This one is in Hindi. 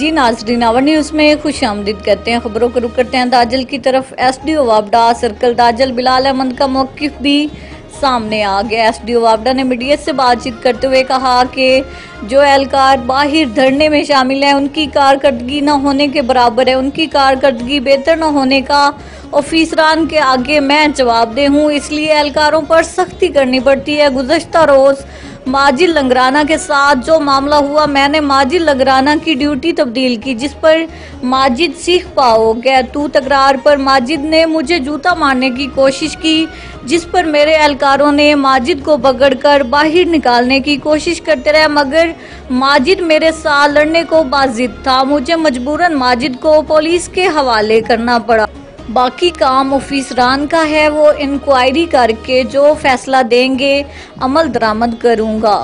जी नाजरीन, आवर न्यूज़ में खुशामदीद करते हैं। खबरों को रुक करते हैं दाजल की तरफ। एसडीओ वापडा सर्कल दाजल बिलाल अहमद का मौकिफ भी सामने आ गया। एसडीओ वापडा ने मीडिया से बातचीत करते हुए कहा कि जो एहलकार बाहर धरने में शामिल है उनकी कारकर्दगी न होने के बराबर है। उनकी कारकर्दगी बेहतर न होने का ऑफिसरान के आगे मैं जवाबदेह हूँ, इसलिए एहलकारों पर सख्ती करनी पड़ती है। गुज़श्ता रोज़ माजिद लंगराना के साथ जो मामला हुआ, मैंने माजिद लंगराना की ड्यूटी तब्दील की, जिस पर माजिद सीख पाओ गया। तू तकरार पर माजिद ने मुझे जूता मारने की कोशिश की, जिस पर मेरे एहलकारों ने माजिद को पकड़कर बाहर निकालने की कोशिश करते रहे, मगर माजिद मेरे साथ लड़ने को बाजिद था। मुझे मजबूरन माजिद को पुलिस के हवाले करना पड़ा। बाकी काम ऑफिसरान का है, वो इंक्वायरी करके जो फैसला देंगे अमल दरामद करूंगा।